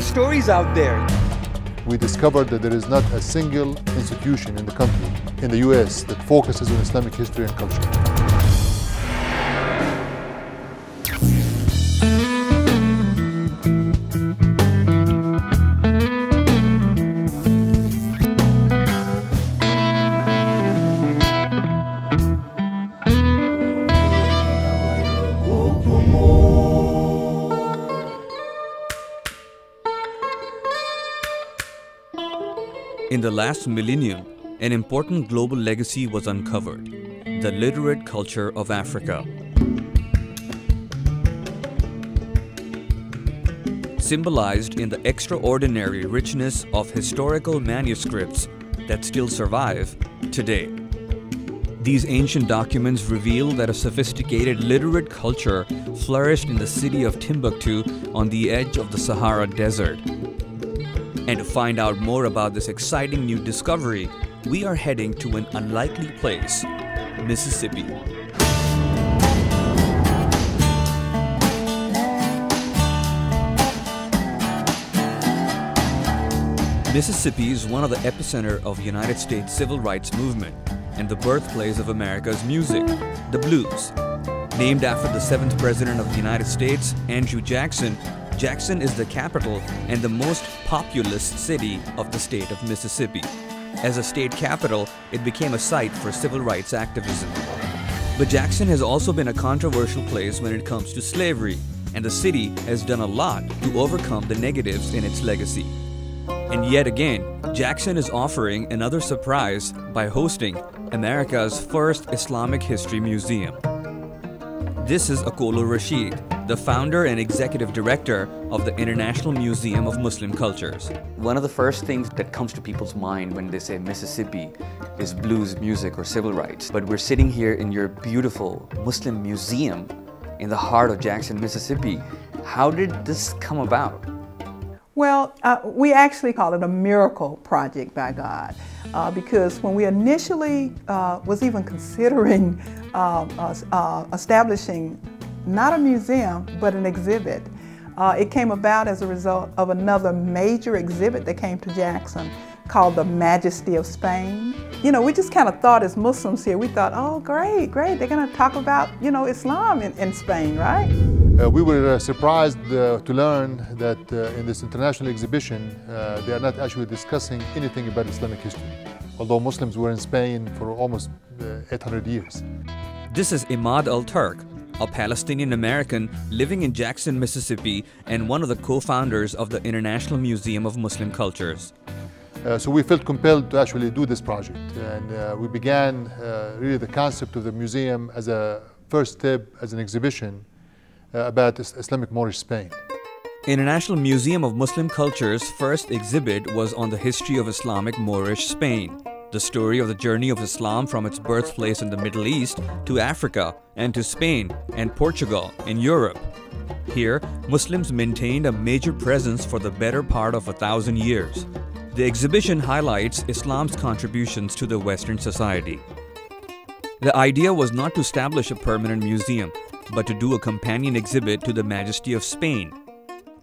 stories out there. We discovered that there is not a single institution in the country, in the US, that focuses on Islamic history and culture. In the last millennium, an important global legacy was uncovered: the literate culture of Africa. Symbolized in the extraordinary richness of historical manuscripts that still survive today. These ancient documents reveal that a sophisticated literate culture flourished in the city of Timbuktu on the edge of the Sahara Desert. And to find out more about this exciting new discovery, we are heading to an unlikely place, Mississippi. Mississippi is one of the epicenter of the United States civil rights movement and the birthplace of America's music, the blues. Named after the 7th President of the United States, Andrew Jackson, Jackson is the capital and the most populous city of the state of Mississippi. As a state capital, it became a site for civil rights activism. But Jackson has also been a controversial place when it comes to slavery, and the city has done a lot to overcome the negatives in its legacy. And yet again, Jackson is offering another surprise by hosting America's first Islamic history museum. This is Okolo Rashid, the founder and executive director of the International Museum of Muslim Cultures. One of the first things that comes to people's mind when they say Mississippi is blues music or civil rights. But we're sitting here in your beautiful Muslim museum in the heart of Jackson, Mississippi. How did this come about? Well, we actually call it a miracle project by God. Because when we initially was even considering establishing not a museum, but an exhibit, it came about as a result of another major exhibit that came to Jackson called The Majesty of Spain. You know, we just kind of thought as Muslims here, we thought, oh, great, they're going to talk about, you know, Islam in Spain, right? We were surprised to learn that in this international exhibition, they are not actually discussing anything about Islamic history, although Muslims were in Spain for almost 800 years. This is EMAD al-Turk, a Palestinian American living in Jackson, Mississippi, and one of the co-founders of the International Museum of Muslim Cultures. So we felt compelled to actually do this project, and we began really the concept of the museum as a first step, as an exhibition about Islamic Moorish Spain. International Museum of Muslim Cultures' first exhibit was on the history of Islamic Moorish Spain, the story of the journey of Islam from its birthplace in the Middle East to Africa and to Spain and Portugal in Europe. Here, Muslims maintained a major presence for the better part of 1,000 years. The exhibition highlights Islam's contributions to the Western society. The idea was not to establish a permanent museum, but to do a companion exhibit to the Majesty of Spain.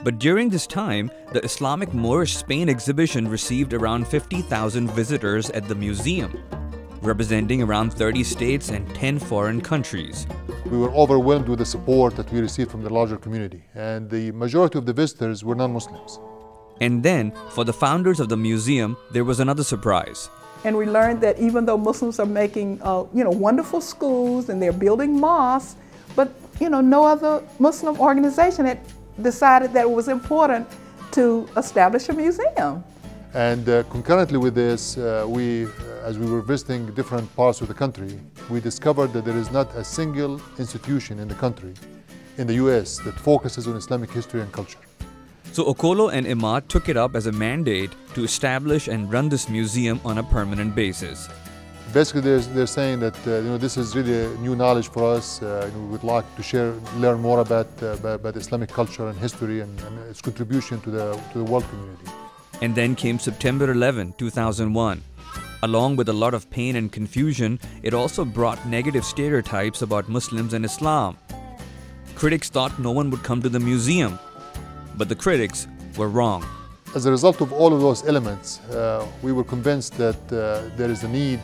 But during this time, the Islamic Moorish Spain exhibition received around 50,000 visitors at the museum, representing around 30 states and 10 foreign countries. We were overwhelmed with the support that we received from the larger community, and the majority of the visitors were non-Muslims. And then, for the founders of the museum, there was another surprise. And we learned that even though Muslims are making wonderful schools and they're building mosques, but no other Muslim organization had decided that it was important to establish a museum. And concurrently with this, as we were visiting different parts of the country, we discovered that there is not a single institution in the country, in the US, that focuses on Islamic history and culture. So Okolo and EMAD took it up as a mandate to establish and run this museum on a permanent basis. Basically, they're saying that this is really new knowledge for us. We would like to learn more about Islamic culture and history and its contribution to the world community. And then came September 11, 2001. Along with a lot of pain and confusion, it also brought negative stereotypes about Muslims and Islam. Critics thought no one would come to the museum. But the critics were wrong. As a result of all of those elements, we were convinced that there is a need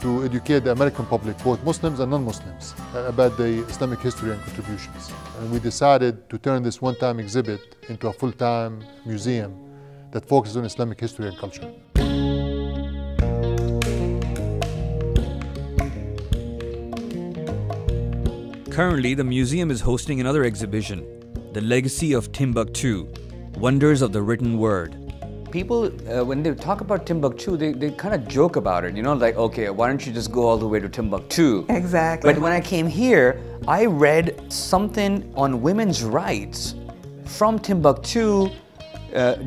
to educate the American public, both Muslims and non-Muslims, about the Islamic history and contributions. And we decided to turn this one-time exhibit into a full-time museum that focuses on Islamic history and culture. Currently, the museum is hosting another exhibition, The Legacy of Timbuktu, Wonders of the Written Word. People, when they talk about Timbuktu, they kind of joke about it, you know, like, okay, why don't you just go all the way to Timbuktu? Exactly. But when I came here, I read something on women's rights from Timbuktu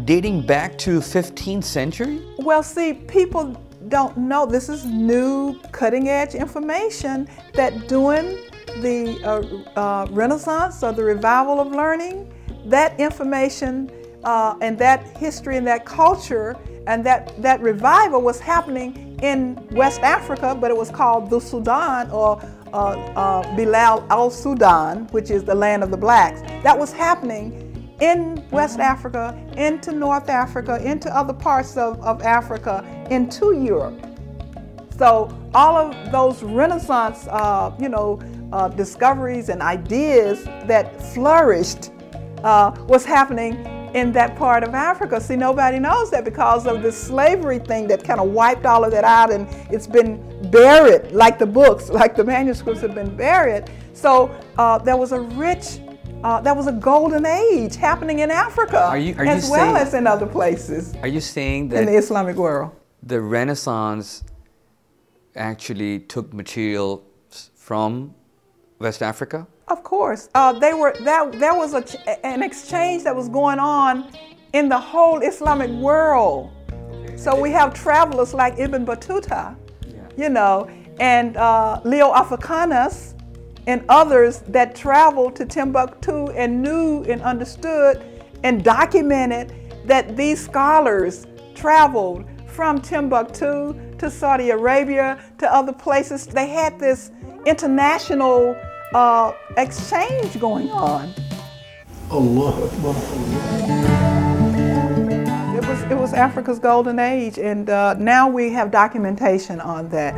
dating back to 15th century. Well, see, people don't know, this is new, cutting-edge information that during the Renaissance or the revival of learning, that information and that history and that culture and that revival was happening in West Africa, but it was called the Sudan or Bilal al-Sudan, which is the land of the blacks. That was happening in West Africa, into North Africa, into other parts of Africa, into Europe. So all of those Renaissance, discoveries and ideas that flourished was happening in that part of Africa. See, nobody knows that because of this slavery thing that kind of wiped all of that out, and it's been buried, like the books, like the manuscripts have been buried. So there was a rich, there was a golden age happening in Africa, as well as in other places. Are you saying that in the Islamic world, the Renaissance actually took material from West Africa? Of course. There was an exchange that was going on in the whole Islamic world. So we have travelers like Ibn Battuta, you know, and Leo Africanus and others that traveled to Timbuktu and knew and understood and documented that these scholars traveled from Timbuktu to Saudi Arabia to other places. They had this international exchange going on. Allah Akbar. It was Africa's golden age, and now we have documentation on that.